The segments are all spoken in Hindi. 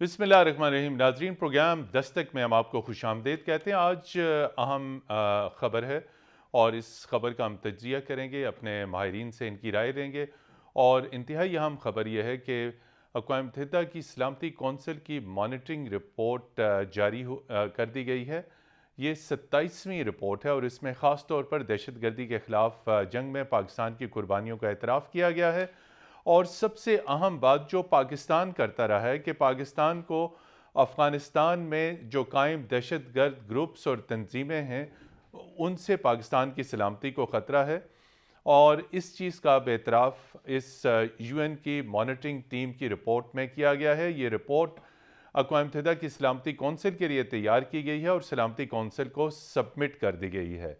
बिस्मिल्लाहिर्रहमानिर्रहीम। नाजरीन, प्रोग्राम दस्तक में हम आपको खुशामदीद कहते हैं। आज अहम ख़बर है और इस ख़बर का हम तज्ज़िया करेंगे, अपने माहिरीन से इनकी राय लेंगे। और इंतहाई अहम ख़बर यह है कि अक़वाम मुत्तहिदा की सलामती कौंसिल की मॉनिटरिंग रिपोर्ट जारी कर दी गई है। ये 27वीं रिपोर्ट है और इसमें ख़ास तौर पर दहशत गर्दी के ख़िलाफ़ जंग में पाकिस्तान की कुर्बानियों का एतराफ़ किया गया है। और सबसे अहम बात जो पाकिस्तान करता रहा है कि पाकिस्तान को अफ़गानिस्तान में जो कायम दहशत गर्द ग्रुप्स और तंजीमें हैं, उनसे पाकिस्तान की सलामती को ख़तरा है। और इस चीज़ का एतराफ़ इस UN की मॉनिटरिंग टीम की रिपोर्ट में किया गया है। ये रिपोर्ट अक़वाम मुत्तहिदा की सलामती कौंसिल के लिए तैयार की गई है और सलामती कौंसिल को सबमिट कर दी गई है।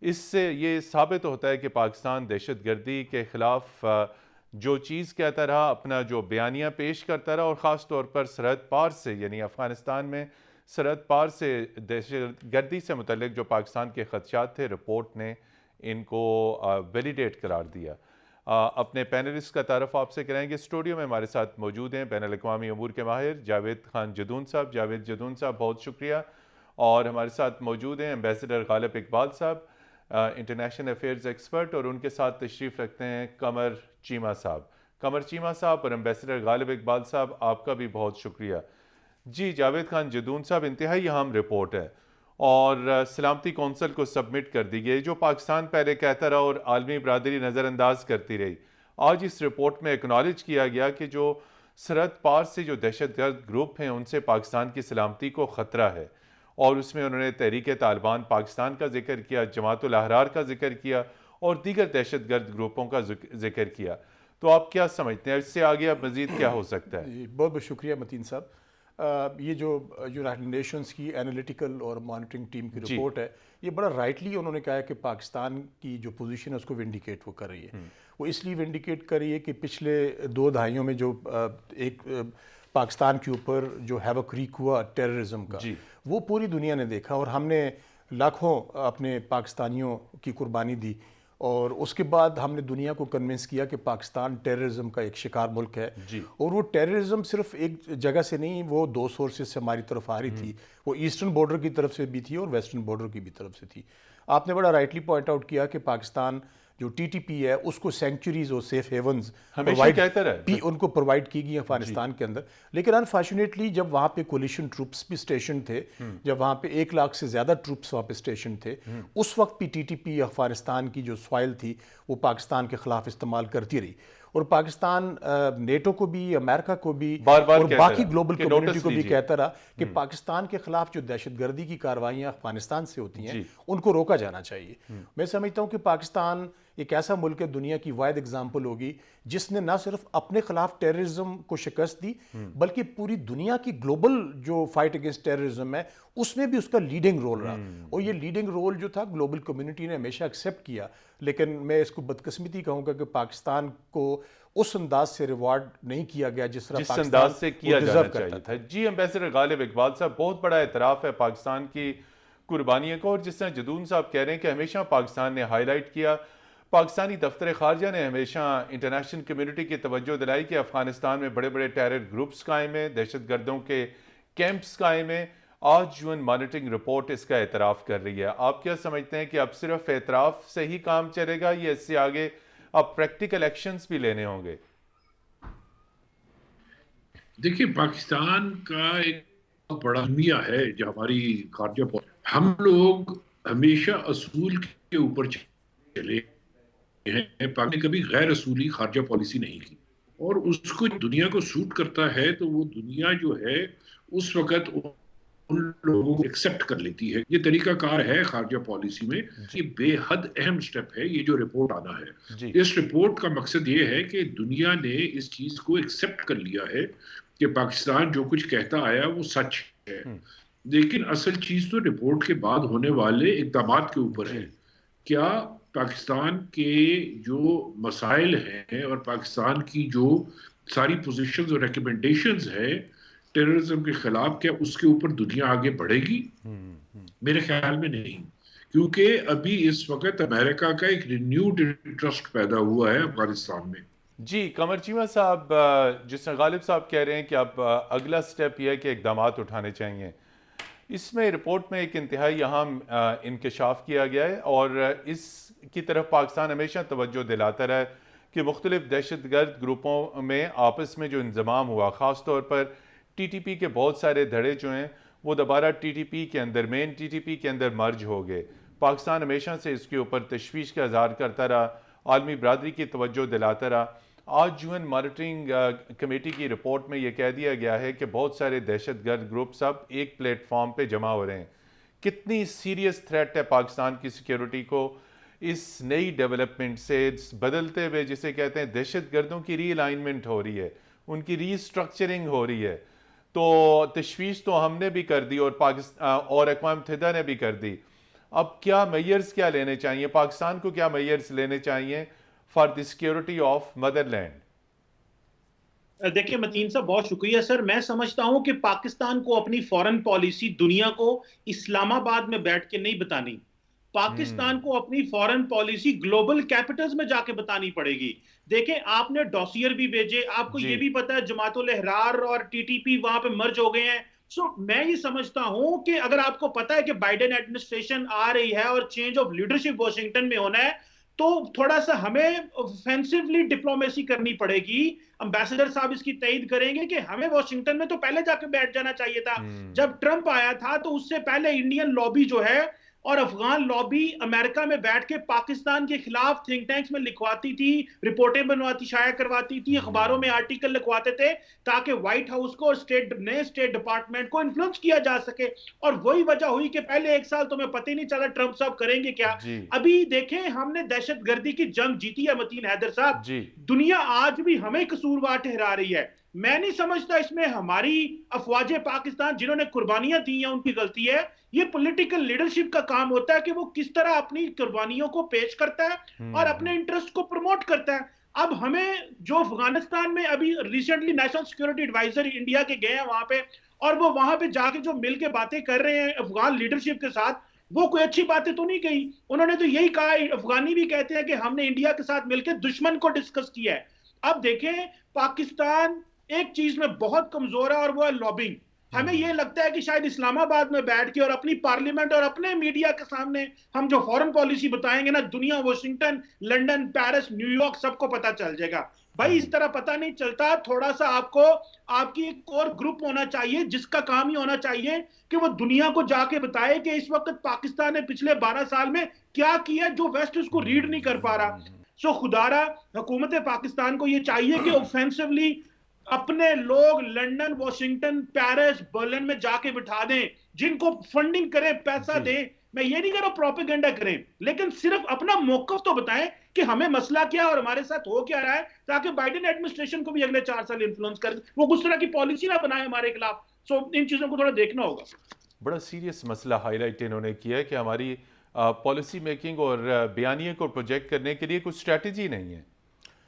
इससे ये साबित होता है कि पाकिस्तान दहशत गर्दी के ख़िलाफ़ जो चीज़ कहता रहा, अपना जो बयानिया पेश करता रहा, और ख़ास तौर पर सरहद पार से, यानी अफ़गानिस्तान में सरहद पार से दहशत गर्दी से मुतल्लिक जो पाकिस्तान के ख़दशात थे, रिपोर्ट ने इनको वैलिडेट करार दिया। अपने पैनलिस्ट का तारफ़ आपसे कराएंगे। स्टूडियो में हमारे साथ मौजूद हैं बैनुल अक़वामी अमूर के माहिर जावेद खान जदून साहब। जावेद जदून साहब, बहुत शुक्रिया। और हमारे साथ मौजूद हैं एम्बेसडर गालिब इकबाल साहब, इंटरनेशनल अफेयर्स एक्सपर्ट, और उनके साथ तशरीफ़ रखते हैं कमर चीमा साहब। कमर चीमा साहब और एम्बेसडर गालिब इकबाल साहब, आपका भी बहुत शुक्रिया। जी, जावेद खान जदून साहब, इंतहाई अहम रिपोर्ट है और सलामती कौंसिल को सबमिट कर दी गई। जो पाकिस्तान पहले कहता रहा और आलमी बरादरी नज़रअंदाज करती रही, आज इस रिपोर्ट में एक्नॉलेज किया गया कि जो सरहद पार से जो दहशत गर्द ग्रुप हैं, उनसे पाकिस्तान की सलामती को ख़तरा है। और उसमें उन्होंने तहरीक तालिबान पाकिस्तान का जिक्र किया, जमातुल अहरार का जिक्र किया और दीगर दहशत गर्द ग्रुपों का जिक्र किया। तो आप क्या समझते हैं, इससे आगे अब मज़ीद क्या हो सकता है? जी, बहुत बहुत शुक्रिया मतीन साहब। ये जो यूनाइटेड नेशंस की एनालिटिकल और मॉनिटरिंग टीम की जी। रिपोर्ट है, ये बड़ा राइटली उन्होंने कहा है कि पाकिस्तान की जो पोजीशन है उसको विंडिकेट वो कर रही है। वो इसलिए विंडिकेट कर रही है कि पिछले 2 दहाइयों में जो पाकिस्तान के ऊपर जो हैवक रीक हुआ टेररिज्म का, जी। वो पूरी दुनिया ने देखा और हमने लाखों अपने पाकिस्तानियों की कुर्बानी दी। और उसके बाद हमने दुनिया को कन्विंस किया कि पाकिस्तान टेररिज्म का एक शिकार मुल्क है। जी। और वो टेररिज्म सिर्फ एक जगह से नहीं, वो 2 सोर्सेज से हमारी तरफ आ रही थी। वो ईस्टर्न बॉर्डर की तरफ से भी थी और वेस्टर्न बॉर्डर की भी तरफ से थी। आपने बड़ा राइटली पॉइंट आउट किया कि पाकिस्तान जो TTP है उसको सेंचुरीज और सेफ हेवंस हमेशा कहता रहा उनको प्रोवाइड की गई अफगानिस्तान के अंदर। लेकिन अनफॉर्चुनेटली जब वहाँ पे कोलिशन ट्रूप्स भी स्टेशन थे, जब वहाँ पे 1 लाख से ज़्यादा ट्रूप्स वहाँ पे स्टेशन थे, उस वक्त भी TTP अफगानिस्तान की जो सॉइल थी वो पाकिस्तान के ख़िलाफ़ इस्तेमाल करती रही। और पाकिस्तान नेटो को भी, अमेरिका को भी बार-बार और कहता बाकी रहा ग्लोबल कि कम्युनिटी नोटिस को भी लीजिए। कहता रहा कि पाकिस्तान के खिलाफ जो दहशतगर्दी की कार्रवाइयाँ अफगानिस्तान से होती हैं, जी। उनको रोका जाना चाहिए। मैं समझता हूँ कि पाकिस्तान एक ऐसा मुल्क है, दुनिया की वाहिद एग्जाम्पल होगी जिसने ना सिर्फ अपने खिलाफ टेररिज्म को शिकस्त दी, बल्कि पूरी दुनिया की ग्लोबल जो फाइट अगेंस्ट टेररिज्म है उसमें भी उसका लीडिंग रोल रहा। और ये लीडिंग रोल जो था ग्लोबल कम्युनिटी ने हमेशा एक्सेप्ट किया। लेकिन मैं इसको बदकिस्मती कहूँगा कि पाकिस्तान को उस अंदाज से रिवॉर्ड नहीं किया गया जिस तरह जिस पाकिस्तान अंदाज से किया वो जाना डिजर्व चाहिए करता था। जी, एम्बेसडर गालिब इकबाल साहब, बहुत बड़ा एतराफ़ है पाकिस्तान की कुर्बानियों को। और जिस तरह जदून साहब कह रहे हैं कि हमेशा पाकिस्तान ने हाईलाइट किया, पाकिस्तानी दफ्तर खारजा ने हमेशा इंटरनेशनल कम्युनिटी की तवज्जो दिलाई कि अफगानिस्तान में बड़े बड़े टेरर ग्रुप्स कायम हैं, दहशत गर्दों के कैंप्स कायम हैं। आज UN मॉनिटरिंग रिपोर्ट इसका एतराफ़ कर रही है। आप क्या समझते हैं कि अब सिर्फ एतराफ़ से ही काम चलेगा या इससे आगे अब प्रैक्टिकल एक्शंस भी लेने होंगे? देखिए, पाकिस्तान का एक बहुत बड़ा अलमिया है जो हमारी खारजा हम लोग हमेशा असूल के ऊपर चले हैं। पाक ने कभी गैर असूली खारजा पॉलिसी नहीं की और उसको दुनिया को सूट करता है तो वो दुनिया जो है उस वक्त उन लोगों को एक्सेप्ट कर लेती है। ये तरीकाकार है खारजा पॉलिसी में। ये बेहद अहम स्टेप है, ये जो रिपोर्ट आना है। जी। इस रिपोर्ट का मकसद ये है कि दुनिया ने इस चीज को एक्सेप्ट कर लिया है कि पाकिस्तान जो कुछ कहता आया वो सच है। लेकिन असल चीज तो रिपोर्ट के बाद होने वाले इकदाम के ऊपर है। क्या पाकिस्तान के जो मसाइल हैं और पाकिस्तान की जो सारी पोजीशंस और रिकमेंडेशंस है टेररिज्म के खिलाफ, क्या उसके ऊपर दुनिया आगे बढ़ेगी? मेरे ख्याल में नहीं, क्योंकि अभी इस वक्त अमेरिका का एक रिन्यूड इंटरेस्ट पैदा हुआ है अफगानिस्तान में। जी, कमर चीमा साहब, जिस तरह गालिब साहब कह रहे हैं कि अब अगला स्टेप यह है कि इक़दामात उठाने चाहिए। इसमें रिपोर्ट में एक इंतहाई अहम इंकशाफ किया गया है और इसकी तरफ पाकिस्तान हमेशा तवज्जो दिलाता रहा है कि मुख्तलिफ दहशतगर्द ग्रुपों में आपस में जो इंजमाम हुआ, ख़ास तौर पर TTP के बहुत सारे धड़े जो हैं वो दोबारा TTP के अंदर, मेन TTP के अंदर मर्ज हो गए। पाकिस्तान हमेशा से इसके ऊपर तशवीश का इज़हार करता रहा, आलमी बरादरी की तवज्जो दिलाता रहा। आज यूएन मॉनिटरिंग कमेटी की रिपोर्ट में यह कह दिया गया है कि बहुत सारे दहशतगर्द ग्रुप्स अब एक प्लेटफॉर्म पे जमा हो रहे हैं। कितनी सीरियस थ्रेट है पाकिस्तान की सिक्योरिटी को इस नई डेवलपमेंट से, इस बदलते हुए जिसे कहते हैं दहशतगर्दों की रीअलाइनमेंट हो रही है, उनकी रीस्ट्रक्चरिंग हो रही है। तो तशवीश तो हमने भी कर दी और पाकिस्तान और अक़वाम मुत्तहिदा ने भी कर दी। अब क्या मेजर्स क्या लेने चाहिए, पाकिस्तान को क्या मेजर्स लेने चाहिए for the security of Motherland? देखिए मतीन साहब, बहुत शुक्रिया सर। मैं समझता हूं कि पाकिस्तान को अपनी फॉरेन पॉलिसी दुनिया को इस्लामाबाद में बैठ के नहीं बतानी। पाकिस्तान को अपनी फॉरेन पॉलिसी ग्लोबल कैपिटल्स में जाके बतानी पड़ेगी। देखें, आपने डॉसियर भी भेजे, आपको ये भी पता है जमातुल अहरार और टीटीपी वहां पे मर्ज हो गए हैं। मैं ये समझता हूं कि अगर आपको पता है कि बाइडेन एडमिनिस्ट्रेशन आ रही है और चेंज ऑफ लीडरशिप वॉशिंगटन में होना है, तो थोड़ा सा हमें ऑफेंसिवली डिप्लोमेसी करनी पड़ेगी। एम्बेसडर साहब इसकी तईद करेंगे कि हमें वॉशिंगटन में तो पहले जाके बैठ जाना चाहिए था। जब ट्रंप आया था तो उससे पहले इंडियन लॉबी जो है और अफगान लॉबी अमेरिका में बैठ के पाकिस्तान के खिलाफ थिंक टैंक्स में लिखवाती थी, रिपोर्टें बनवाती, शाया करवाती थी, अखबारों में आर्टिकल लिखवाते थे ताकि व्हाइट हाउस को और नए स्टेट डिपार्टमेंट को इन्फ्लुएंस किया जा सके। और वही वजह हुई कि पहले एक साल तुम्हें पता ही नहीं चला ट्रंप साहब करेंगे क्या। अभी देखें, हमने दहशतगर्दी की जंग जीती है मतीन हैदर साहब, दुनिया आज भी हमें कसूरवार ठहरा रही है। मैं नहीं समझता इसमें हमारी अफवाज पाकिस्तान जिन्होंने कुर्बानियां दी हैं उनकी गलती है। ये पॉलिटिकल लीडरशिप का काम होता है कि वो किस तरह अपनी कुर्बानियों को पेश करता है और अपने इंटरेस्ट को प्रमोट करता है। अब हमें जो अफगानिस्तान में अभी recently national security advisor India के गए हैं वहां पे, और वो वहां पे जाके जो मिलके बातें कर रहे हैं अफगान लीडरशिप के साथ, वो कोई अच्छी बातें तो नहीं कही। उन्होंने तो यही कहा, अफगानी भी कहते हैं कि हमने इंडिया के साथ मिलकर दुश्मन को डिस्कस किया है। अब देखें, पाकिस्तान एक चीज में बहुत कमजोर है और वो है लॉबिंग। हमें यह लगता है कि शायद इस्लामाबाद में बैठ के और अपनी पार्लियामेंट और अपने मीडिया के सामने हम जो फॉरेन पॉलिसी बताएंगे ना, दुनिया वॉशिंगटन, लंदन, पेरिस, न्यूयॉर्क सबको पता चल जाएगा। भाई इस तरह पता नहीं चलता। थोड़ा सा आपको आपकी एक कोर ग्रुप होना चाहिए जिसका काम ही होना चाहिए कि वो दुनिया को जाके बताए कि इस वक्त पाकिस्तान ने पिछले 12 साल में क्या किया जो वेस्ट उसको रीड नहीं कर पा रहा। खुदारा हुकूमत पाकिस्तान को यह चाहिए कि ऑफेंसिवली अपने लोग लंदन, वॉशिंगटन, पेरिस, बर्लिन में जाके बिठा दें, जिनको फंडिंग करें, पैसा दें। मैं ये नहीं कह रहा प्रोपेगेंडा करें, लेकिन सिर्फ अपना मौकफ तो बताएं कि हमें मसला क्या और हमारे साथ हो क्या रहा है, ताकि बाइडेन एडमिनिस्ट्रेशन को भी अगले 4 साल इन्फ्लुएंस कर वो कुछ तरह की पॉलिसी ना बनाए हमारे खिलाफ। इन चीजों को थोड़ा देखना होगा। बड़ा सीरियस मसला हाईलाइट इन्होंने किया है कि हमारी पॉलिसी मेकिंग और बयानिए को प्रोजेक्ट करने के लिए कुछ स्ट्रैटेजी नहीं है।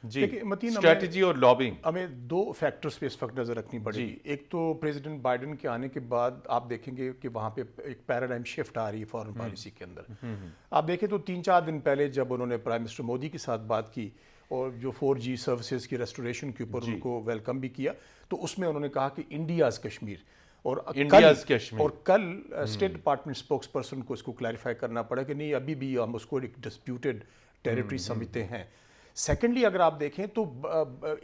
जी, स्ट्रैटेजी और लॉबिंग। हमें दो फैक्टर्स पे इस वक्त नजर रखनी पड़ेगी। एक तो प्रेसिडेंट बाइडेन के आने के बाद आप देखेंगे कि वहाँ पे एक पैराडाइम शिफ्ट आ रही है फॉरेन पॉलिसी के अंदर। आप देखें तो 3-4 दिन पहले जब उन्होंने प्राइम मिनिस्टर मोदी के साथ बात की और जो 4G सर्विसेज की रेस्टोरेशन के ऊपर उनको वेलकम भी किया, तो उसमें उन्होंने कहा कि इंडियाज कश्मीर और कल स्टेट डिपार्टमेंट स्पोक्स पर्सन को इसको क्लैरिफाई करना पड़ा कि नहीं, अभी भी हम उसको एक डिस्प्यूटेड टेरिटरी समझते हैं। सेकेंडली अगर आप देखें तो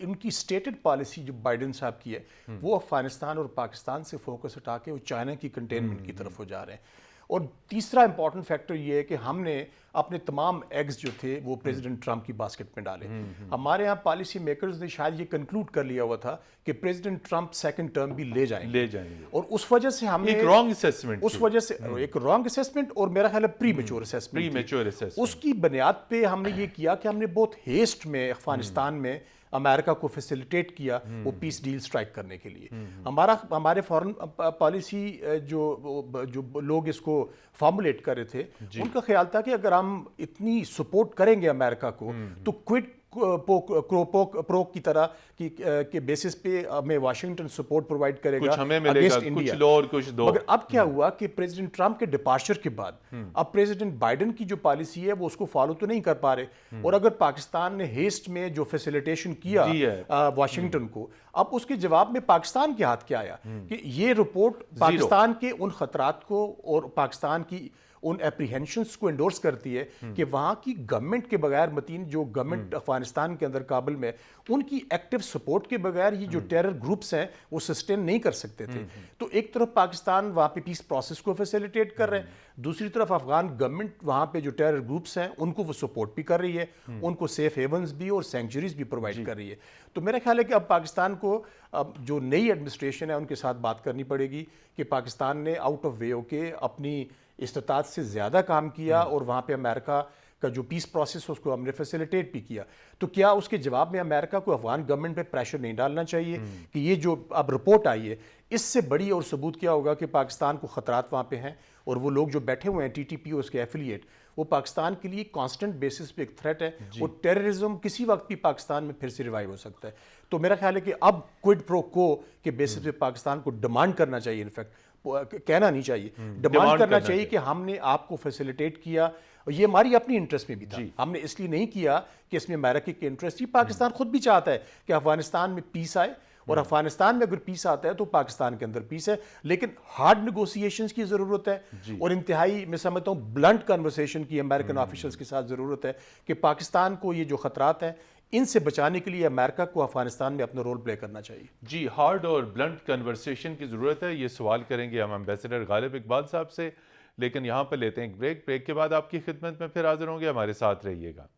इनकी स्टेटेड पॉलिसी जो बाइडेन साहब की है वो अफगानिस्तान और पाकिस्तान से फोकस हटा के वो चाइना की कंटेनमेंट की तरफ हो जा रहे हैं। और तीसरा इंपॉर्टेंट फैक्टर ये है कि हमने अपने तमाम एग्स जो थे वो प्रेसिडेंट ट्रंप की बास्केट में डाले। हमारे यहाँ पॉलिसी मेकर्स ने शायद ये कंक्लूड कर लिया हुआ था कि प्रेसिडेंट ट्रंप सेकंड टर्म भी ले जाएंगे और उस वजह से हमने एक रॉन्ग असेसमेंट, उस वजह से एक रॉन्ग असेसमेंट और मेरा ख्याल है प्रीमेच्योर असेसमेंट, उसकी बुनियाद पे हमने ये किया कि हमने बहुत हेस्ट में अफगानिस्तान में अमेरिका को फैसिलिटेट किया वो पीस डील स्ट्राइक करने के लिए। हमारे फॉरेन पॉलिसी जो लोग इसको फॉर्मुलेट कर रहे थे, उनका ख्याल था कि अगर हम इतनी सपोर्ट करेंगे अमेरिका को तो क्विड प्रोक की तरह के बेसिस पे हमें वाशिंगटन सपोर्ट प्रोवाइड करेगा कुछ हमें मिलेगा, अगेंस्ट कुछ इंडिया। लो और कुछ दो। मगर अब क्या हुआ कि प्रेसिडेंट ट्रंप के डिपार्चर के बाद अब प्रेसिडेंट बाइडेन की जो पॉलिसी है वो उसको फॉलो तो नहीं कर पा रहे, और अगर पाकिस्तान ने हेस्ट में जो फैसिलिटेशन किया वाशिंगटन को, अब उसके जवाब में पाकिस्तान के हाथ क्या आया कि ये रिपोर्ट पाकिस्तान के उन खतरात को और पाकिस्तान की उन एप्रीहेंशंस को एंडोर्स करती है कि वहाँ की गवर्नमेंट के बगैर मतीन जो गवर्नमेंट अफगानिस्तान के अंदर काबुल में, उनकी एक्टिव सपोर्ट के बगैर ये जो टेरर ग्रुप्स हैं वो सस्टेन नहीं कर सकते थे। तो एक तरफ पाकिस्तान वहाँ पे पीस प्रोसेस को फैसिलिटेट कर रहे हैं, दूसरी तरफ अफगान गवर्नमेंट वहाँ पे जो टेरर ग्रुप्स हैं उनको वो सपोर्ट भी कर रही है, उनको सेफ हेवन्स भी और सेंचुरीज भी प्रोवाइड कर रही है। तो मेरा ख्याल है कि अब पाकिस्तान को अब जो नई एडमिनिस्ट्रेशन है उनके साथ बात करनी पड़ेगी कि पाकिस्तान ने आउट ऑफ वे होके अपनी इस्तात से ज़्यादा काम किया और वहाँ पे अमेरिका का जो पीस प्रोसेस है उसको हमने फैसिलिटेट भी किया, तो क्या उसके जवाब में अमेरिका को अफगान गवर्नमेंट पे प्रेशर नहीं डालना चाहिए कि ये जो अब रिपोर्ट आई है इससे बड़ी और सबूत क्या होगा कि पाकिस्तान को ख़तरात वहाँ पे हैं, और वो लोग जो बैठे हुए हैं TTP उसके एफिलिएट, वो पाकिस्तान के लिए कांस्टेंट बेसिस पे एक थ्रेट है, और टेररिज्म किसी वक्त भी पाकिस्तान में फिर से रिवाइव हो सकता है। तो मेरा ख्याल है कि अब क्विड प्रो को के बेसिस पे पाकिस्तान को डिमांड करना चाहिए, इनफैक्ट कहना नहीं चाहिए, डिमांड करना चाहिए कि हमने आपको फैसिलिटेट किया, ये हमारी अपनी इंटरेस्ट में भी था, हमने इसलिए नहीं किया कि इसमें अमेरिका की इंटरेस्ट थी। पाकिस्तान खुद भी चाहता है कि अफगानिस्तान में पीस आए, और अफगानिस्तान में अगर पीस आता है तो पाकिस्तान के अंदर पीस है, लेकिन हार्ड नेगोशिएशंस की ज़रूरत है और इंतहाई मैं समझता हूँ ब्लंट कन्वर्सेशन की अमेरिकन ऑफिशियल्स के साथ ज़रूरत है कि पाकिस्तान को ये जो खतरात हैं इनसे बचाने के लिए अमेरिका को अफगानिस्तान में अपना रोल प्ले करना चाहिए। जी, हार्ड और ब्लंट कन्वर्सेशन की ज़रूरत है, ये सवाल करेंगे हम एम्बेसडर गालिब इकबाल साहब से, लेकिन यहाँ पर लेते हैं एक ब्रेक। ब्रेक के बाद आपकी खिदमत में फिर हाजिर होंगे, हमारे साथ रहिएगा।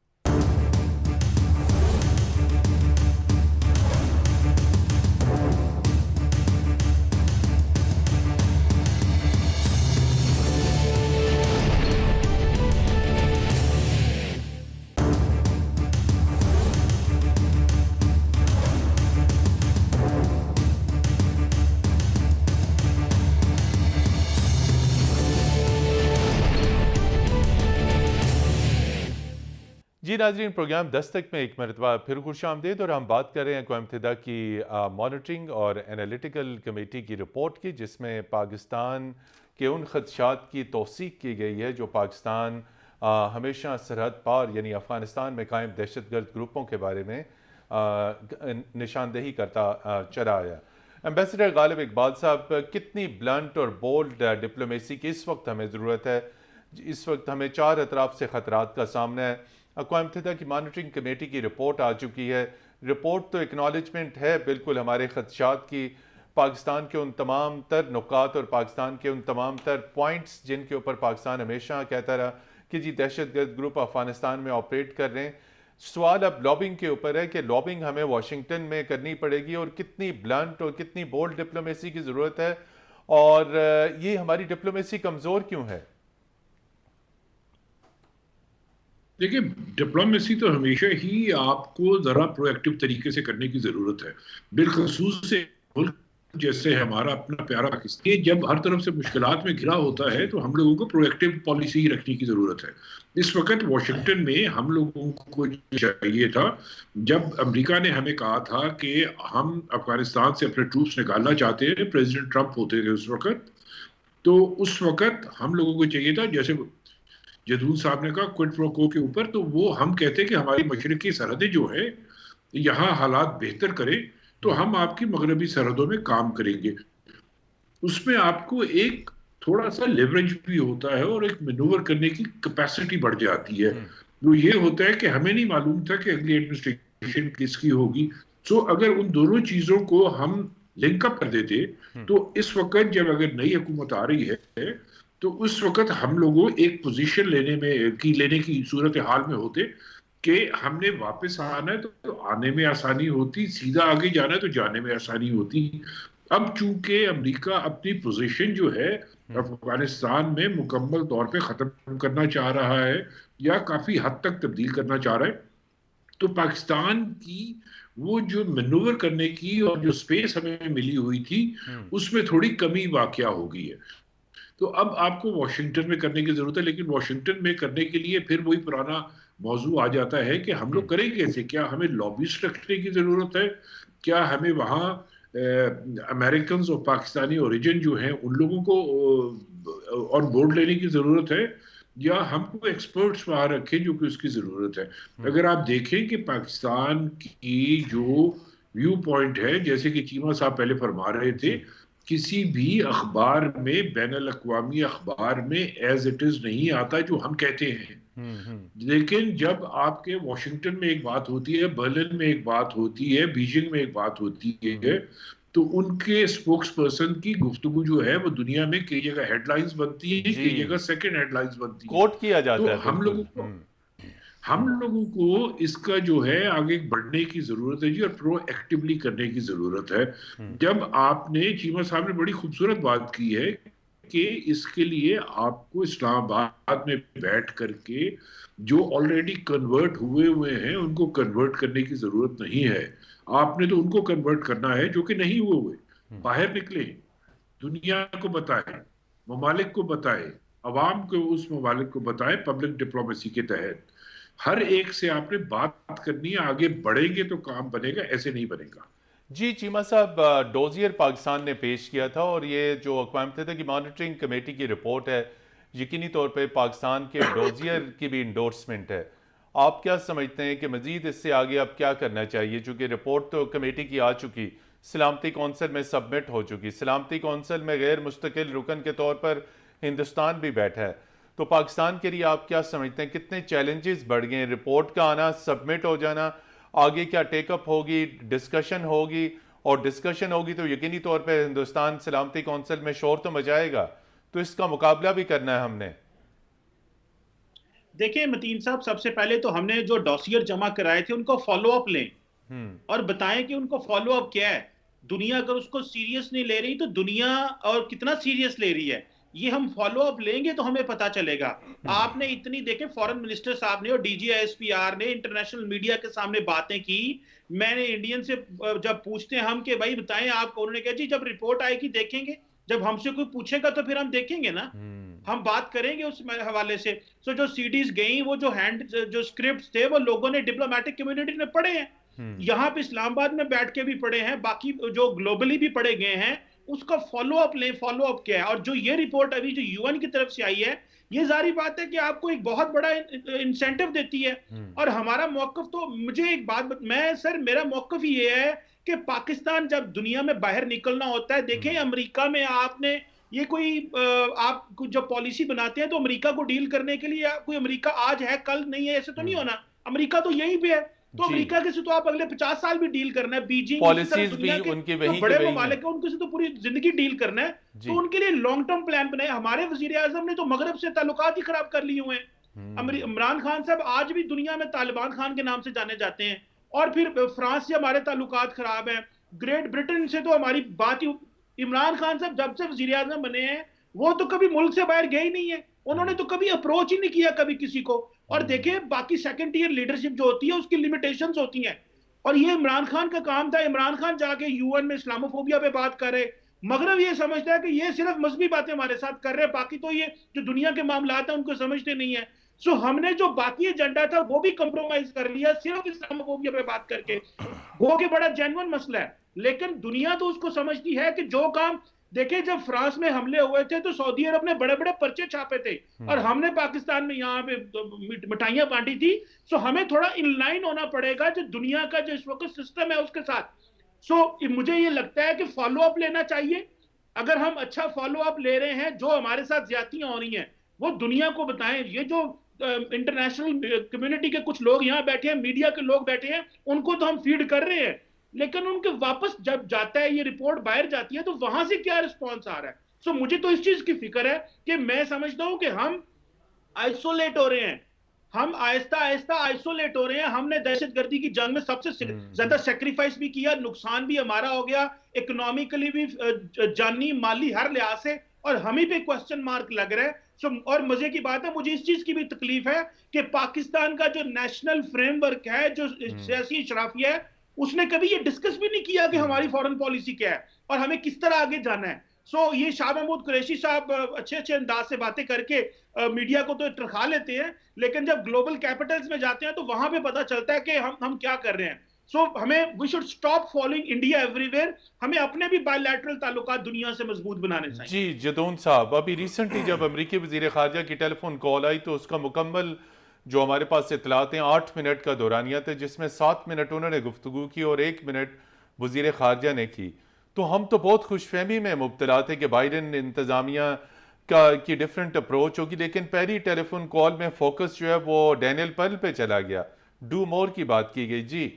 जी नाज़रीन, प्रोग्राम दस्तक में एक मरतबा फिर खुशामदीद, और हम बात कर रहे हैं अक़वाम मुत्तहिदा की मॉनिटरिंग और एनालिटिकल कमेटी की रिपोर्ट की, जिसमें पाकिस्तान के उन खदशात की तौसीक की गई है जो पाकिस्तान हमेशा सरहद पार यानी अफ़गानिस्तान में कायम दहशतगर्द ग्रुपों के बारे में निशानदेही करता चला आया। एम्बेसडर गालिब इकबाल साहब, कितनी ब्लंट और बोल्ड डिप्लोमेसी की इस वक्त हमें ज़रूरत है? इस वक्त हमें चार अतराफ से ख़तरात का सामना है। अक़वाम मुत्तहिदा की मॉनिटरिंग कमेटी की रिपोर्ट आ चुकी है। रिपोर्ट तो एक्नॉलेजमेंट है बिल्कुल हमारे खदशात की, पाकिस्तान के उन तमाम तर नुकात और पाकिस्तान के उन तमाम तर पॉइंट्स जिनके ऊपर पाकिस्तान हमेशा कहता रहा कि जी दहशतगर्द ग्रुप अफ़गानिस्तान में ऑपरेट कर रहे हैं। सवाल अब लॉबिंग के ऊपर है कि लॉबिंग हमें वाशिंगटन में करनी पड़ेगी, और कितनी ब्लंट और कितनी बोल्ड डिप्लोमेसी की ज़रूरत है, और ये हमारी डिप्लोमेसी कमज़ोर क्यों है? देखिए, डिप्लोमेसी तो हमेशा ही आपको ज़रा प्रोएक्टिव तरीके से करने की ज़रूरत है, बिलखसूस से मुल्क जैसे हमारा अपना प्यारा पाकिस्तान, ये जब हर तरफ से मुश्किलात में घिरा होता है तो हम लोगों को प्रोएक्टिव पॉलिसी रखने की ज़रूरत है। इस वक्त वाशिंगटन में हम लोगों को चाहिए था, जब अमेरिका ने हमें कहा था कि हम अफगानिस्तान से अपने ट्रूप्स निकालना चाहते हैं, प्रेसिडेंट ट्रंप होते थे उस वक्त, तो उस वक्त हम लोगों को चाहिए था, जैसे जदून साहब ने कहा क्विड प्रो को के ऊपर, तो वो हम कहते कि हमारी मशरकी सरहदें जो है यहाँ हालात बेहतर करें तो हम आपकी मगरबी सरहदों में काम करेंगे। उसमें आपको एक थोड़ा सा लेवरेज भी होता है और एक मैनूवर करने की कैपेसिटी बढ़ जाती है। वो ये होता है कि हमें नहीं मालूम था कि अगली एडमिनिस्ट्रेशन किसकी होगी, सो अगर उन दोनों चीजों को हम लिंकअप कर देते तो इस वक्त जब अगर नई हुकूमत आ रही है तो उस वक्त हम लोगों एक पोजीशन लेने की सूरत हाल में होते कि हमने वापस आना है तो आने में आसानी होती, सीधा आगे जाना है तो जाने में आसानी होती। अब चूंकि अमेरिका अपनी पोजीशन जो है अफगानिस्तान में मुकम्मल तौर पे खत्म करना चाह रहा है या काफी हद तक तब्दील करना चाह रहा है, तो पाकिस्तान की वो जो मैनूवर करने की और जो स्पेस हमें मिली हुई थी उसमें थोड़ी कमी वाकया हो गई है। तो अब आपको वॉशिंगटन में करने की जरूरत है, लेकिन वॉशिंगटन में करने के लिए फिर वही पुराना मौजू आ जाता है कि हम लोग करेंगे कैसे। क्या हमें लॉबिस्ट रखने की ज़रूरत है? क्या हमें वहाँ अमेरिकन और पाकिस्तानी ओरिजिन जो हैं उन लोगों को ऑन बोर्ड लेने की ज़रूरत है, या हमको एक्सपर्ट्स वहाँ रखें जो कि उसकी ज़रूरत है? अगर आप देखें कि पाकिस्तान की जो व्यू पॉइंट है, जैसे कि चीमा साहब पहले फरमा रहे थे, किसी भी अखबार में, बैनुल अक़वामी अखबार में एज इट इज नहीं आता जो हम कहते हैं। लेकिन जब आपके वॉशिंगटन में एक बात होती है, बर्लिन में एक बात होती है, बीजिंग में एक बात होती है, तो उनके स्पोक्स पर्सन की गुफ्तगू जो है वो दुनिया में कई जगह हेडलाइंस बनती है, कई जगह सेकंड हेडलाइंस बनती है, कोट किया जाता तो है। हम लोगों को इसका जो है आगे बढ़ने की जरूरत है जी, और प्रोएक्टिवली करने की जरूरत है। जब आपने, चीमा साहब ने बड़ी खूबसूरत बात की है कि इसके लिए आपको इस्लामाबाद में बैठ करके जो ऑलरेडी कन्वर्ट हुए हैं उनको कन्वर्ट करने की जरूरत नहीं है। आपने तो उनको कन्वर्ट करना है जो कि नहीं हुए। बाहर निकले, दुनिया को बताएं, ममालिक को बताएं, अवाम को उस ममालिक को बताएं, पब्लिक डिप्लोमेसी के तहत हर एक से आपने बात करनी है। आगे बढ़ेंगे तो काम बनेगा, ऐसे नहीं बनेगा। जी चीमा साहब, डोजियर पाकिस्तान ने पेश किया था और ये जो अक़वाम मुत्तहिदा की मॉनिटरिंग कमेटी की रिपोर्ट है, यकीनी तौर पे पाकिस्तान के डोजियर की भी इंडोर्समेंट है। आप क्या समझते हैं कि मजीद इससे आगे अब क्या करना चाहिए? चूँकि रिपोर्ट तो कमेटी की आ चुकी, सलामती कौंसिल में सबमिट हो चुकी, सलामती कौंसिल में गैर मुस्तकिल रुकन के तौर पर हिंदुस्तान भी बैठा है, तो पाकिस्तान के लिए आप क्या समझते हैं कितने चैलेंजेस बढ़ गए हैं? रिपोर्ट का आना, सबमिट हो जाना, आगे क्या टेकअप होगी, डिस्कशन होगी, और डिस्कशन होगी तो यकीनी तौर पे हिंदुस्तान सलामती कौंसिल में शोर तो मचाएगा, तो इसका मुकाबला भी करना है हमने। देखिए मतीन साहब, सबसे पहले तो हमने जो डॉसियर जमा कराए थे उनको फॉलो अप लें और बताएं कि उनको फॉलो अप क्या है। दुनिया अगर उसको सीरियस नहीं ले रही तो दुनिया और कितना सीरियस ले रही है, ये हम फॉलो अप लेंगे तो हमें पता चलेगा। आपने इतनी देखे फॉरेन मिनिस्टर साहब ने और DGISPR ने इंटरनेशनल मीडिया के सामने बातें की। मैंने इंडियन से जब पूछते हैं हम कि भाई बताएं आप, उन्होंने कहा जी जब रिपोर्ट आएगी देखेंगे, जब हमसे कोई पूछेगा तो फिर हम देखेंगे ना, हम बात करेंगे उस हवाले से। सो जो सीडीज गई, वो जो स्क्रिप्ट थे वो लोगों ने, डिप्लोमेटिक कम्युनिटी ने पढ़े हैं, यहाँ पे इस्लामाबाद में बैठ के भी पढ़े हैं, बाकी जो ग्लोबली भी पढ़े गए हैं। उसका फॉलो अप लें, फॉलो अप क्या है। और जो ये रिपोर्ट अभी जो UN की तरफ से आई है, ये जारी बात है कि आपको एक बहुत बड़ा इंसेंटिव देती है। और हमारा मौकफ तो, मुझे एक बात, मेरा मौकफ ये है कि पाकिस्तान जब दुनिया में बाहर निकलना होता है, देखें अमेरिका में आपने ये कोई आप जब पॉलिसी बनाते हैं तो अमेरिका को डील करने के लिए कोई अमेरिका आज है कल नहीं है, ऐसे तो नहीं होना। अमेरिका तो यहीं पे है, तो अमेरिका के से तो आप अगले 50 साल भी डील करना है। बीजिंग, पॉलिसीज भी उनके वही बड़े ममालिक है, उनके से तो पूरी जिंदगी डील करना है। तो उनके लिए लॉन्ग टर्म प्लान बनाए। हमारे वजीर आजम ने तो मगरब से ताल्लुकात ही खराब कर लिए हुए हैं। इमरान खान साहब आज भी दुनिया में तालिबान खान के नाम से जाने जाते हैं। और फिर फ्रांस से हमारे ताल्लुकात खराब है, ग्रेट ब्रिटेन से तो हमारी बात ही। इमरान खान साहब जब से वजीर आजम बने हैं वो तो कभी मुल्क से बाहर गए ही नहीं है, उन्होंने तो कभी अप्रोच ही नहीं किया कभी किसी को। और देखिए बाकी सेकंड टियर लीडरशिप जो होती है उसकी लिमिटेशंस होती हैं, और ये इमरान खान का काम था। इमरान खान जाके UN में इस्लामोफोबिया पे बात कर रहे, मगरब ये समझता है कि ये सिर्फ मजहबी बातें हमारे साथ कर रहे हैं, बाकी तो ये जो दुनिया के मामलात हैं उनको समझते नहीं है। सो हमने जो बाकी एजेंडा था वो भी कंप्रोमाइज कर लिया सिर्फ इस्लामोफोबिया पे बात करके, वो के बड़ा जेन्युइन मसला है। लेकिन दुनिया तो उसको समझती है कि जो काम, देखिए जब फ्रांस में हमले हुए थे तो सऊदी अरब ने बड़े बड़े पर्चे छापे थे और हमने पाकिस्तान में यहाँ पे मिठाइयां बांटी थी। सो हमें थोड़ा इनलाइन होना पड़ेगा जो दुनिया का जो इस वक्त सिस्टम है उसके साथ। सो मुझे ये लगता है कि फॉलो अप लेना चाहिए। अगर हम अच्छा फॉलो अप ले रहे हैं, जो हमारे साथ ज्यादतियां हो रही हैं वो दुनिया को बताएं। ये जो इंटरनेशनल कम्युनिटी के कुछ लोग यहाँ बैठे हैं, मीडिया के लोग बैठे हैं, उनको तो हम फीड कर रहे हैं, लेकिन उनके वापस जब जाता है ये रिपोर्ट बाहर जाती है तो वहां से क्या रिस्पॉन्स आ रहा है। सो मुझे तो इस चीज की फिक्र है कि मैं समझता हूं कि हम आइसोलेट हो रहे हैं, हम आहिस्ता आहिस्ता आइसोलेट हो रहे हैं। हमने दहशतगर्दी की जंग में सबसे ज्यादा सेक्रीफाइस भी किया, नुकसान भी हमारा हो गया, इकोनॉमिकली भी, जानी माली हर लिहाज से, और हम ही पे क्वेश्चन मार्क लग रहा है। और मजे की बात है, मुझे इस चीज की भी तकलीफ है कि पाकिस्तान का जो नेशनल फ्रेमवर्क है, जो सियासी शराफिया है, उसने कभी ये डिस्कस भी नहीं किया कि हमारी फॉरेन पॉलिसी क्या है और हमें किस तरह आगे जाना है। सो ये शाह महमूद कुरैशी साहब अच्छे अच्छे अंदाज से बातें करके मीडिया को तो टरखा लेते हैं, लेकिन जब ग्लोबल कैपिटल्स में जाते हैं तो वहां पे पता चलता है कि हम क्या कर रहे हैं। सो हमें we should stop following India everywhere, हमें अपने भी बायलैटरल ताल्लुकात दुनिया से मजबूत बनाने चाहिए। जी जदून साहब, अभी रिसेंटली जब अमेरिकी वजीर खारजा की टेलीफोन कॉल आई तो उसका मुकम्मल जो हमारे पास इतलात हैं 8 मिनट का दौरानिया था, जिसमें 7 मिनट उन्होंने गुफ्तगू की और 1 मिनट वजीर खारजा ने की। तो हम तो बहुत खुशफहमी में मुब्तला थे कि बाइडन इंतजामिया की डिफरेंट अप्रोच होगी, लेकिन पहली टेलीफोन कॉल में फोकस जो है वो डैनियल पर्ल पे चला गया, डू मोर की बात की गई। जी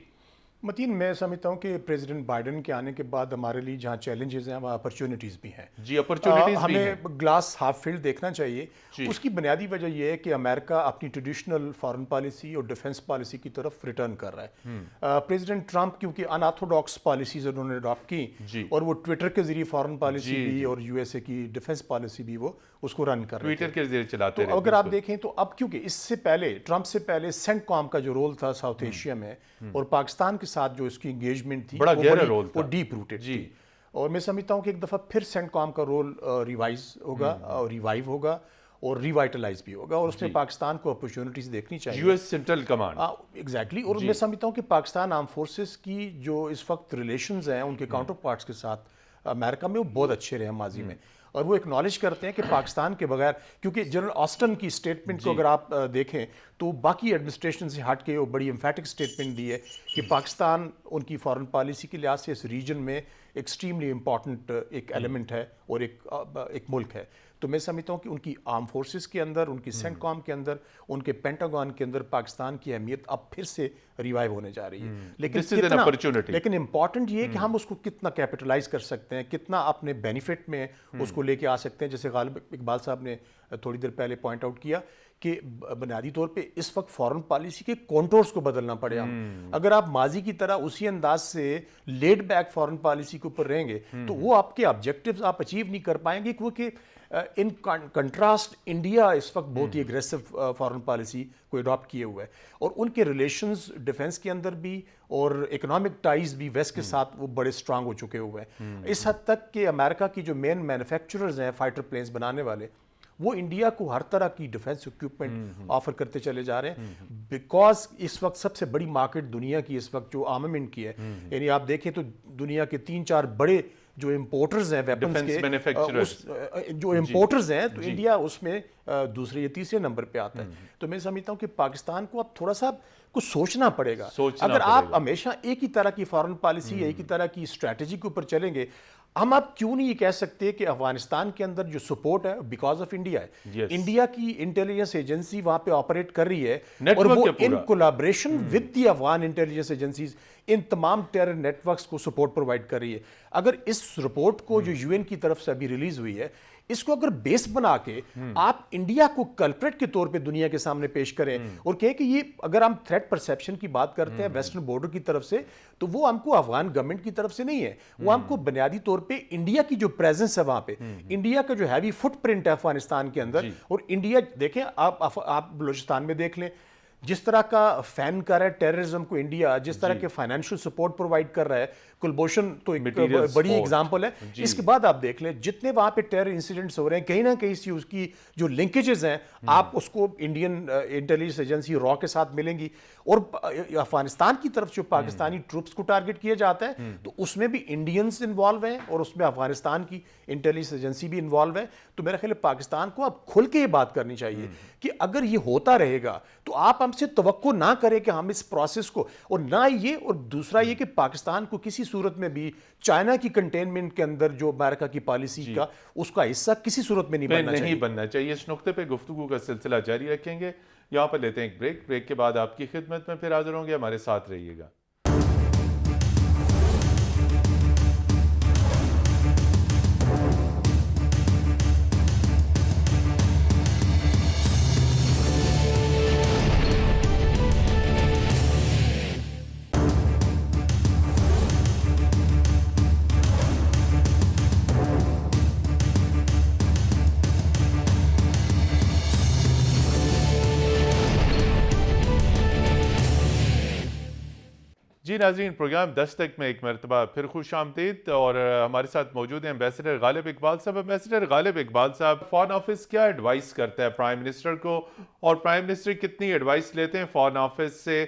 मतीन, मैं समझता हूँ कि प्रेसिडेंट बाइडन के आने के बाद हमारे लिए जहाँ चैलेंजेस हैं वहाँ अपॉर्चुनिटीज़ भी हैं। जी अपॉर्चुनिटीज भी हैं। हमें ग्लास हाफ फिल्ड देखना चाहिए। उसकी बुनियादी वजह यह है कि अमेरिका अपनी ट्रेडिशनल फॉरेन पॉलिसी और डिफेंस पॉलिसी की तरफ रिटर्न कर रहा है। प्रेसिडेंट ट्रंप क्योंकि अनऑर्थोडॉक्स पॉलिसीज उन्होंने अडॉप्ट की और वो ट्विटर के जरिए फॉरेन पॉलिसी भी और यूएसए की डिफेंस पॉलिसी भी वो उसको रन कर रहे हैं, ट्विटर के जरिए चलाते तो अगर आप देखें तो अब क्योंकि इससे पहले ट्रंप से पहले सेंटकॉम का जो रोल था साउथ एशिया में और पाकिस्तान के साथ जो इसकी एंगेजमेंट थी बड़ा गहरा रोल था, वो डीप रूटेड थी। और मैं समझता हूँ कि एक दफ़ा फिर सेंटकॉम का रोल रिवाइज होगा और रिवाइव होगा और रिवाइटलाइज भी होगा और उसमें पाकिस्तान को अपॉर्चुनिटीज देखनी चाहिए। US central command exactly. और मैं समझता हूँ कि पाकिस्तान आर्म फोर्सेस की जो इस वक्त रिलेशंस हैं उनके काउंटर पार्ट्स के साथ अमेरिका में वो बहुत अच्छे रहे माजी में, और वो एक्नॉलेज करते हैं कि पाकिस्तान के बगैर, क्योंकि जनरल ऑस्टन की स्टेटमेंट को अगर आप देखें तो बाकी एडमिनिस्ट्रेशन से हट के वो बड़ी एम्फेटिक स्टेटमेंट दी है कि पाकिस्तान उनकी फॉरेन पॉलिसी के लिहाज से इस रीजन में एक्सट्रीमली इम्पॉर्टेंट एक एलिमेंट है और एक मुल्क है। तो मैं समझता हूँ कि उनकी आर्म फोर्सेस के अंदर, उनकी सेंटकॉम के अंदर, उनके पेंटागन के अंदर पाकिस्तान की अहमियत अब फिर से रिवाइव होने जा रही है। लेकिन इंपॉर्टेंट ये है कि हम उसको कितना कैपिटलाइज कर सकते हैं, कितना अपने बेनिफिट में उसको लेके आ सकते हैं। जैसे गालिब इकबाल साहब ने थोड़ी देर पहले पॉइंट आउट किया कि बुनियादी तौर पे इस वक्त फॉरेन पॉलिसी के कॉन्टोर्स को बदलना पड़ेगा। अगर आप माजी की तरह उसी अंदाज से लेड बैक फॉरेन पॉलिसी के ऊपर रहेंगे तो वो आपके ऑब्जेक्टिव्स आप अचीव नहीं कर पाएंगे, क्योंकि इन कंट्रास्ट इंडिया इस वक्त बहुत ही एग्रेसिव फॉरेन पॉलिसी को अडॉप्ट किए हुए है और उनके रिलेशंस डिफेंस के अंदर भी और इकोनॉमिक टाइज भी वेस्ट के साथ वो बड़े स्ट्रांग हो चुके हुए हैं। इस हद तक कि अमेरिका की जो मेन मैन्युफैक्चरर्स हैं फाइटर प्लेन्स बनाने वाले, वो इंडिया को हर तरह की डिफेंस इक्विपमेंट ऑफर करते चले जा रहे हैं, बिकॉज इस वक्त सबसे बड़ी मार्केट दुनिया की इस वक्त जो आर्मामेंट की है, यानी आप देखें तो दुनिया के 3-4 बड़े जो इंपोर्टर्स हैं वेपन्स के, जो इंपोर्टर्स हैं तो इंडिया उसमें दूसरे या तीसरे नंबर पे आता है। तो मैं समझता हूँ कि पाकिस्तान को अब थोड़ा सा कुछ सोचना पड़ेगा। अगर आप हमेशा एक ही तरह की फॉरेन पॉलिसी, एक ही तरह की स्ट्रैटेजी के ऊपर चलेंगे, हम आप क्यों नहीं ये कह सकते कि अफगानिस्तान के अंदर जो सपोर्ट है बिकॉज ऑफ इंडिया है। इंडिया की इंटेलिजेंस एजेंसी वहां पे ऑपरेट कर रही है और वो in collaboration with the Afghan intelligence agencies in तमाम टेरर नेटवर्क्स को सपोर्ट प्रोवाइड कर रही है। अगर इस रिपोर्ट को जो यूएन की तरफ से अभी रिलीज हुई है, इसको अगर बेस बना के आप इंडिया को कल्प्रेट के तौर पे दुनिया के सामने पेश करें और कहें कि ये, अगर हम थ्रेट परसेप्शन की बात करते हैं वेस्टर्न बॉर्डर की तरफ से, तो वो हमको अफगान गवर्नमेंट की तरफ से नहीं है, वो हमको बुनियादी तौर पे इंडिया की जो प्रेजेंस है वहां पे, इंडिया का जो हैवी फुटप्रिंट है अफगानिस्तान के अंदर, और इंडिया देखें आप बलूचिस्तान में देख लें जिस तरह का फैन कर रहा है टेररिज्म को इंडिया, जिस तरह के फाइनेंशियल सपोर्ट प्रोवाइड कर रहा है, कुलभूषण तो एक बड़ी एग्जांपल है। इसके बाद आप देख लें जितने वहां पे टेरर इंसिडेंट्स हो रहे हैं, कहीं ना कहीं से उसकी जो लिंकेजेस हैं आप उसको इंडियन इंटेलिजेंस एजेंसी रॉ के साथ मिलेंगी। और अफगानिस्तान की तरफ जो पाकिस्तानी ट्रूप्स को टारगेट किया जाता है तो उसमें भी इंडियंस इन्वॉल्व हैं और उसमें अफगानिस्तान की इंटेलिजेंस एजेंसी भी इन्वॉल्व है। तो मेरा ख्याल है पाकिस्तान को अब खुल के ये बात करनी चाहिए कि अगर ये होता रहेगा तो आप हमसे तवक्को ना करें कि हम इस प्रोसेस को, और ना ये, और दूसरा ये कि पाकिस्तान को किसी सूरत में भी चाइना की कंटेनमेंट के अंदर जो अमेरिका की पॉलिसी का उसका हिस्सा किसी सूरत में नहीं बनना चाहिए। इस नुक्ते पे गुफ्तगू का सिलसिला जारी रखेंगे। यहाँ पर लेते हैं एक ब्रेक के बाद आपकी खिदमत में फिर हाजिर होंगे, हमारे साथ रहिएगा। जी नाज़रीन, प्रोग्राम दस्तक में एक मरतबा फिर खुश आमदीद। और हमारे साथ मौजूद हैं एम्बेसडर गालिब इकबाल साहब। एम्बेसडर गालिब इकबाल साहब, फॉरेन ऑफिस क्या एडवाइस करता है प्राइम मिनिस्टर को, और प्राइम मिनिस्टर कितनी एडवाइस लेते हैं फॉरेन ऑफिस से,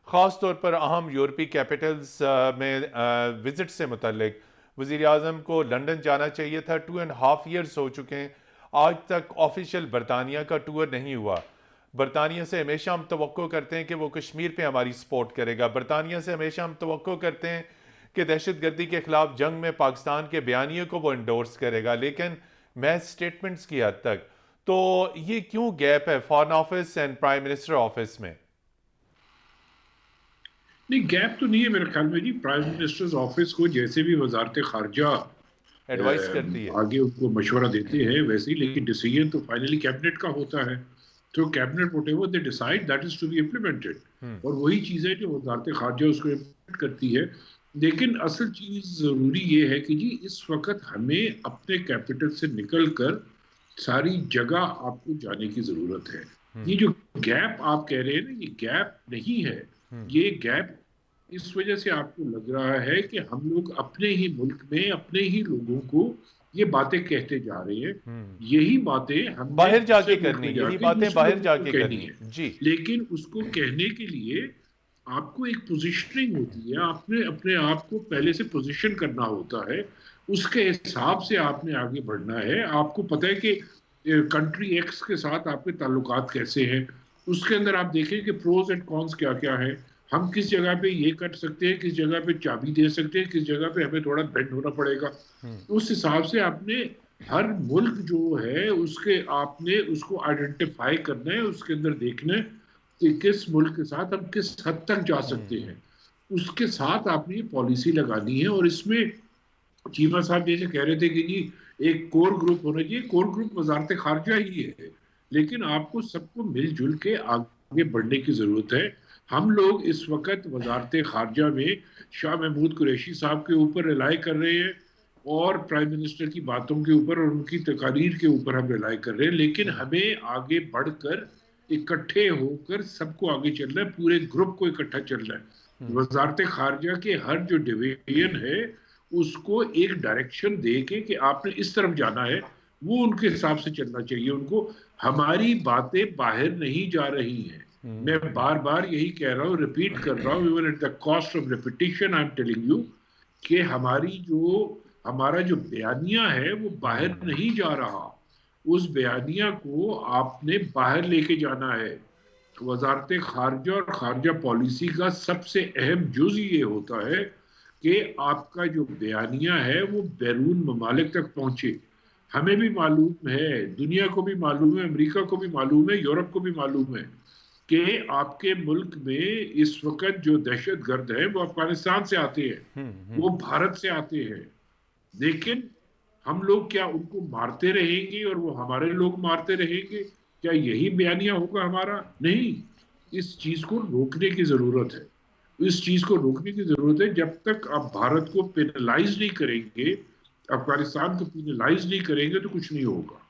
ख़ास तौर पर अहम यूरोपीय कैपिटल्स में विजिट से मुतल्लिक? वज़ीर आज़म को लंदन जाना चाहिए था, 2.5 ईयर्स हो चुके हैं, आज तक ऑफिशियल बरतानिया का टूर नहीं हुआ। बरतानिया से हमेशा हम तवक्को करते हैं कि वो कश्मीर पे हमारी सपोर्ट करेगा। बरतानिया से हमेशा हम तवक्को करते हैं कि दहशतगर्दी के ख़िलाफ़ जंग में पाकिस्तान के बयानिए को वो इंडोर्स करेगा, लेकिन महज स्टेटमेंट्स की हद तक। तो ये क्यों गैप है foreign office and prime minister office में? नहीं, गैप तो नहीं है मेरे ख्याल में जी। प्राइम मिनिस्टर्स ऑफिस को जैसे भी वजारत खारजा एडवाइस करती है। आगे उनको मशवरा देते हैं वैसे ही, लेकिन डिसीजन तो फाइनली कैबिनेट का होता है। तो cabinet whatever they decide that is to be implemented, और वही चीज़ है जो वजारत खारजा उसको इम्प्लीमेंट करती है। लेकिन असल चीज़ ज़रूरी ये है कि जी इस वक्त हमें अपने कैपिटल से निकल कर सारी जगह आपको जाने की ज़रूरत है। ये जो गैप आप कह रहे हैं ना, ये गैप नहीं है। ये गैप इस वजह से आपको लग रहा है कि हम लोग अपने ही मुल्क में अपने ही लोगों को ये बातें कहते जा रहे हैं। यही बातें हम बाहर जाके करनी, यही बातें बाहर जाके करनी है जी। लेकिन उसको कहने के लिए आपको एक पोजीशनिंग होती है। आपने अपने आप को पहले से पोजीशन करना होता है, उसके हिसाब से आपने आगे बढ़ना है। आपको पता है कि कंट्री एक्स के साथ आपके ताल्लुकात कैसे हैं, उसके अंदर आप देखें कि प्रोज एंड कॉन्स क्या क्या है। हम किस जगह पे ये कर सकते हैं, किस जगह पे चाबी दे सकते हैं, किस जगह पे हमें थोड़ा बेंड होना पड़ेगा। उस हिसाब से आपने हर मुल्क जो है उसके आपने उसको आइडेंटिफाई करना है, उसके अंदर देखना है कि किस मुल्क के साथ हम किस हद तक जा सकते हैं। उसके साथ आपने ये पॉलिसी लगानी है। और इसमें चीमा साहब जैसे कह रहे थे कि जी एक कोर ग्रुप होना चाहिए। कोर ग्रुप वजारत खारजा ही है, लेकिन आपको सबको मिलजुल के आगे बढ़ने की जरूरत है। हम लोग इस वक्त वजारत खारजा में शाह महमूद कुरैशी साहब के ऊपर रिलाई कर रहे हैं, और प्राइम मिनिस्टर की बातों के ऊपर और उनकी तकारीर के ऊपर हम रिलाई कर रहे हैं। लेकिन हमें आगे बढ़कर इकट्ठे होकर सबको आगे चलना है, पूरे ग्रुप को इकट्ठा चलना है। वजारत खारजा के हर जो डिवीजन है उसको एक डायरेक्शन दे के आपने इस तरफ जाना है, वो उनके हिसाब से चलना चाहिए उनको। हमारी बातें बाहर नहीं जा रही हैं। मैं बार बार यही कह रहा हूँ, रिपीट कर रहा हूँ, even at the cost of repetition I am telling you कि हमारा जो बयानिया है वो बाहर नहीं जा रहा। उस बयानिया को आपने बाहर लेके जाना है। वजारत खारजा और खारजा पॉलिसी का सबसे अहम जुज़ ये होता है कि आपका जो बयानिया है वो बैरून ममालिक तक पहुंचे। हमें भी मालूम है, दुनिया को भी मालूम है, अमेरिका को भी मालूम है, यूरोप को भी मालूम है कि आपके मुल्क में इस वक्त जो दहशतगर्द है वो अफगानिस्तान से आते हैं, वो भारत से आते हैं। लेकिन हम लोग क्या उनको मारते रहेंगे और वो हमारे लोग मारते रहेंगे? क्या यही बयानिया होगा हमारा? नहीं, इस चीज को रोकने की जरूरत है। इस चीज को रोकने की जरूरत है। जब तक आप भारत को पेनलाइज नहीं करेंगे, अफगानिस्तान को पेनलाइज नहीं करेंगे तो कुछ नहीं होगा।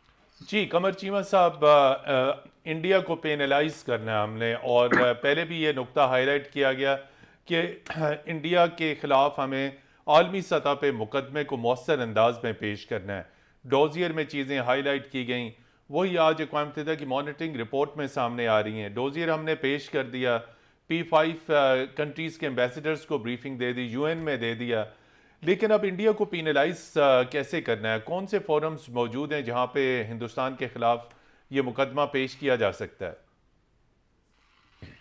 जी कमर चीमा साहब, इंडिया को पेनलाइज करना है हमने, और पहले भी ये नुक्ता हाईलाइट किया गया कि इंडिया के ख़िलाफ़ हमें आलमी सतह पे मुकदमे को मौसर अंदाज में पेश करना है। डोजियर में चीज़ें हाईलाइट की गई, वही आज अक़वाम मुत्तहिदा की मॉनिटरिंग रिपोर्ट में सामने आ रही हैं। डोजियर हमने पेश कर दिया, P5 कंट्रीज़ के एम्बेसडर्स को ब्रीफिंग दे दी, UN में दे दिया, लेकिन अब इंडिया को पेनलाइज कैसे करना है? कौन से फोरम्स मौजूद हैं जहां पे हिंदुस्तान के खिलाफ ये मुकदमा पेश किया जा सकता है?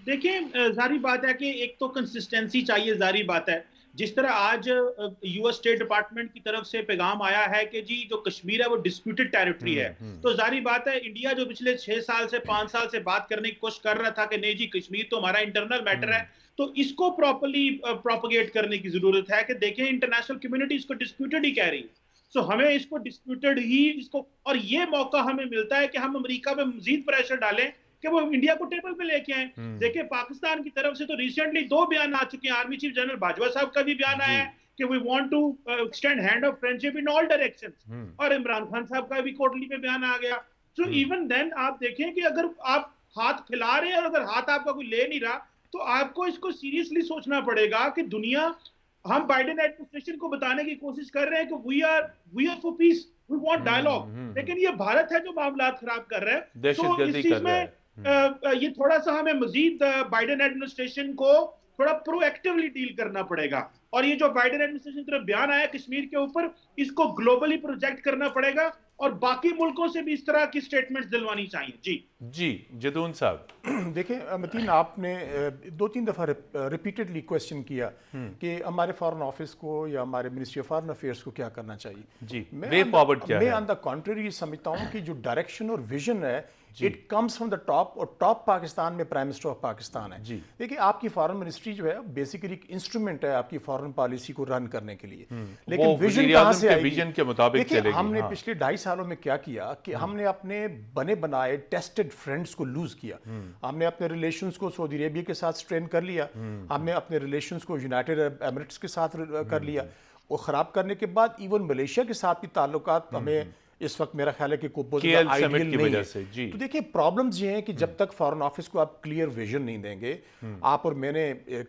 देखिए, जारी बात है कि एक तो कंसिस्टेंसी चाहिए। जारी बात है, जिस तरह आज यूएस स्टेट डिपार्टमेंट की तरफ से पैगाम आया है कि जी जो कश्मीर है वो डिस्प्यूटेड टेरिटरी है, तो जारी बात है इंडिया जो पिछले 6 साल से 5 साल से बात करने की कोशिश कर रहा था कि नहीं जी कश्मीर तो हमारा इंटरनल मैटर है, तो इसको प्रॉपर्ली प्रोपोगेट करने की जरूरत है कि देखें इंटरनेशनल कम्युनिटी इसको डिस्प्यूटेड ही कह रही है। सो हमें इसको डिस्प्यूटेड ही इसको, और ये मौका हमें मिलता है कि हम अमेरिका पे मजीद प्रेशर डालें कि वो इंडिया को टेबल पे लेके आए। देखिए पाकिस्तान की तरफ से तो रिसेंटली 2 बयान आ चुके हैं। आर्मी चीफ जनरल बाजवा साहब का भी बयान आया है कि we want to extend hand of friendship in all directions, और इमरान खान साहब का भी कोटली में बयान आ गया। सो इवन देन आप देखें कि अगर आप हाथ फैला रहे हैं और अगर हाथ आपका कोई ले नहीं रहा, तो आपको इसको सीरियसली सोचना पड़ेगा कि दुनिया, हम बाइडेन एडमिनिस्ट्रेशन को बताने की कोशिश कर रहे हैं कि we are for peace, we want dialogue, लेकिन ये भारत है जो मामलात खराब कर रहा है। तो दहशतगर्दी इस चीज कर रहा है। में ये थोड़ा सा हमें मजीद बाइडेन एडमिनिस्ट्रेशन को थोड़ा प्रोएक्टिवली डील करना पड़ेगा, और ये जो बाइडेन एडमिनिस्ट्रेशन की तरफ बयान आया कश्मीर के ऊपर, इसको ग्लोबली प्रोजेक्ट करना पड़ेगा और बाकी मुल्कों से भी इस तरह की स्टेटमेंट्स दिलवानी चाहिए। जी जदून साहब। देखिए मतीन, आपने 2-3 दफ़ा रिपीटेडली क्वेश्चन किया कि हमारे फॉरेन ऑफिस को या हमारे मिनिस्ट्री ऑफ फॉरेन अफेयर्स को क्या करना चाहिए। जी, वे फॉरवर्ड क्या मैं है? ऑन द कॉन्ट्ररी समझता हूँ कि जो डायरेक्शन और विजन है it comes from the top, और टॉप पाकिस्तान में प्राइम मिनिस्टर ऑफ पाकिस्तान है। जी। देखिए आपकी फॉरेन मिनिस्ट्री जो है बेसिकली एक इंस्ट्रूमेंट है आपकी फॉरेन पॉलिसी को रन करने के लिए, लेकिन वो विजन वज़ीर कहाँ आज़म से के आएगी? विजन के मुताबिक देखिए चलेगी। हमने हाँ। पिछले 2.5 सालों में क्या किया कि हमने अपने बने बनाए टेस्टेड फ्रेंड्स को लूज किया। हमने अपने रिलेशंस को सऊदी अरेबिया के साथ स्ट्रेन कर लिया, हमने अपने रिलेशंस को यूनाइटेड अरब एमिरेट्स के साथ कर लिया, और ख़राब करने के बाद इवन मलेशिया के साथ भी ताल्लुकात हमें इस वक्त मेरा ख्याल है कि कोई बहुत KL आइडियल समिट की नहीं वजह है। से। जी। तो देखिए प्रॉब्लम्स ये हैं कि जब तक फॉरेन ऑफिस को आप क्लियर विजन नहीं देंगे, आप और मैंने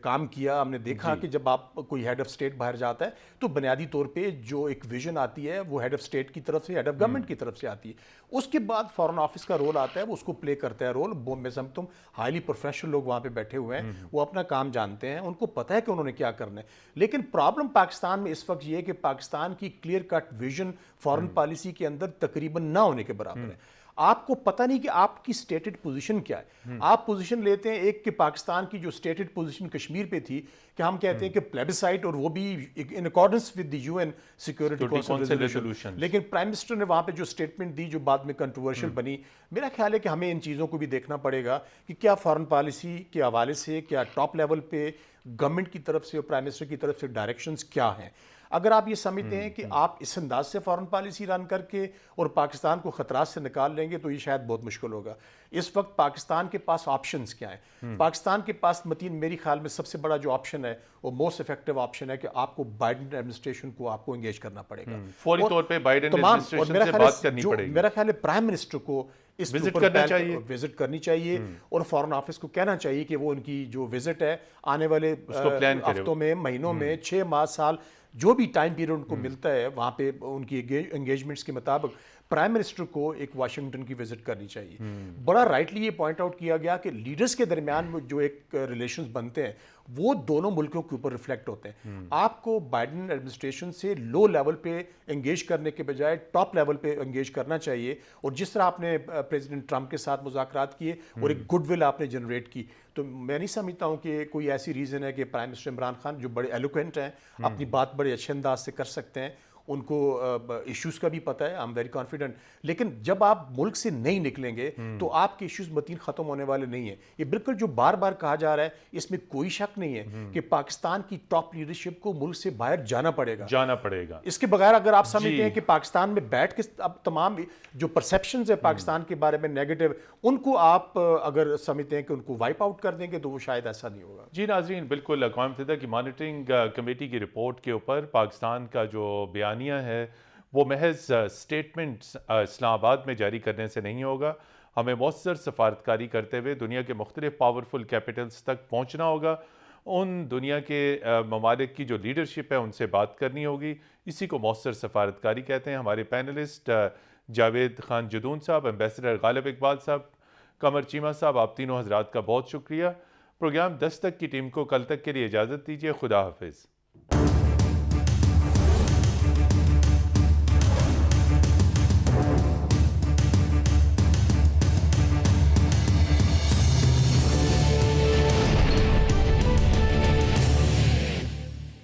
काम किया, हमने देखा कि जब आप कोई हेड ऑफ स्टेट बाहर जाता है तो बुनियादी तौर पे जो एक विजन आती है वो हेड ऑफ स्टेट की तरफ से, हेड ऑफ गवर्नमेंट की तरफ से आती है। उसके बाद फॉरेन ऑफिस का रोल आता है, वो उसको प्ले करता है रोल। मैं समझता हूँ हाईली प्रोफेशनल लोग वहाँ पे बैठे हुए हैं, वो अपना काम जानते हैं, उनको पता है कि उन्होंने क्या करना है। लेकिन प्रॉब्लम पाकिस्तान में इस वक्त ये है कि पाकिस्तान की clear cut vision foreign policy के अंदर तकरीबन ना होने के बराबर है। आपको पता नहीं कि आपकी स्टेटेड पोजीशन क्या है। आप पोजीशन लेते हैं एक कि पाकिस्तान की जो स्टेटेड पोजीशन कश्मीर पे थी कि हम कहते हैं कि प्लेबिसाइट, और वो भी in accordance with the UN security council resolution. लेकिन प्राइम मिनिस्टर ने वहां पे जो स्टेटमेंट दी जो बाद में कंट्रोवर्शियल बनी, मेरा ख्याल है कि हमें इन चीज़ों को भी देखना पड़ेगा कि क्या फॉरेन पॉलिसी के हवाले से, क्या टॉप लेवल पे गवर्नमेंट की तरफ से और प्राइम मिनिस्टर की तरफ से डायरेक्शंस क्या हैं। अगर आप ये समझते हैं कि आप इस अंदाज से फॉरेन पॉलिसी रन करके और पाकिस्तान को खतरात से निकाल लेंगे तो ये शायद बहुत मुश्किल होगा। इस वक्त पाकिस्तान के पास ऑप्शंस क्या हैं? पाकिस्तान के पास मतीन मेरी ख्याल में सबसे बड़ा जो ऑप्शन है वो मोस्ट इफेक्टिव ऑप्शन है कि आपको बाइडेन एडमिनिस्ट्रेशन को आपको एंगेज करना पड़ेगा। फौरी तौर पे बाइडेन एडमिनिस्ट्रेशन से बात करनी पड़ेगी। मेरा ख्याल है प्राइम मिनिस्टर को इस विजिट ऊपर करना चाहिए। विजिट करनी चाहिए, और फॉरेन ऑफिस को कहना चाहिए कि वो उनकी जो विजिट है आने वाले हफ्तों में, महीनों में, 6 माह, साल, जो भी टाइम पीरियड उनको मिलता है वहाँ पे उनकी एंगेजमेंट्स के मुताबिक प्राइम मिनिस्टर को एक वाशिंगटन की विजिट करनी चाहिए। बड़ा राइटली ये पॉइंट आउट किया गया कि लीडर्स के दरमियान में जो एक रिलेशंस बनते हैं वो दोनों मुल्कों के ऊपर रिफ्लेक्ट होते हैं। आपको बाइडेन एडमिनिस्ट्रेशन से लो लेवल पे एंगेज करने के बजाय टॉप लेवल पे एंगेज करना चाहिए, और जिस तरह आपने प्रेसिडेंट ट्रंप के साथ मुज़ाकरात किए और एक गुडविल आपने जनरेट की, तो मैं नहीं समझता हूँ कि कोई ऐसी रीज़न है कि प्राइम मिनिस्टर इमरान खान जो बड़े एलोक्वेंट हैं, अपनी बात बड़े अच्छे अंदाज से कर सकते हैं, उनको इश्यूज का भी पता है, आई एम वेरी कॉन्फिडेंट। लेकिन जब आप मुल्क से नहीं निकलेंगे तो आपके इश्यूज मतीन खत्म होने वाले नहीं है। ये बिल्कुल जो बार बार कहा जा रहा है इसमें कोई शक नहीं है कि पाकिस्तान की टॉप लीडरशिप को मुल्क से बाहर जाना पड़ेगा। इसके बगैर अगर आप समझते हैं कि पाकिस्तान में बैठ के अब तमाम जो परसेप्शंस है पाकिस्तान के बारे में नेगेटिव, उनको आप अगर समझते हैं कि उनको वाइप आउट कर देंगे तो वो शायद ऐसा नहीं होगा। जी नाज़रीन, बिल्कुल अक़वाम मुत्तहिदा की मॉनिटरिंग कमेटी की रिपोर्ट के ऊपर पाकिस्तान का जो बयानिया है वो महज स्टेटमेंट्स इस्लामाबाद में जारी करने से नहीं होगा। हमें मौसर सफारतकारी करते हुए दुनिया के मुख्तलिफ पावरफुल कैपिटल्स तक पहुँचना होगा। उन दुनिया के ममालिक की जो लीडरशिप है उनसे बात करनी होगी। इसी को मौसर सफारतकारी कहते हैं। हमारे पैनलिस्ट जावेद खान जदून साहब, एम्बेसडर गालिब इकबाल साहब, कमर चीमा साहब, आप तीनों हजरात का बहुत शुक्रिया। प्रोग्राम 10 तक की टीम को कल तक के लिए इजाज़त दीजिए। खुदा हाफिज़।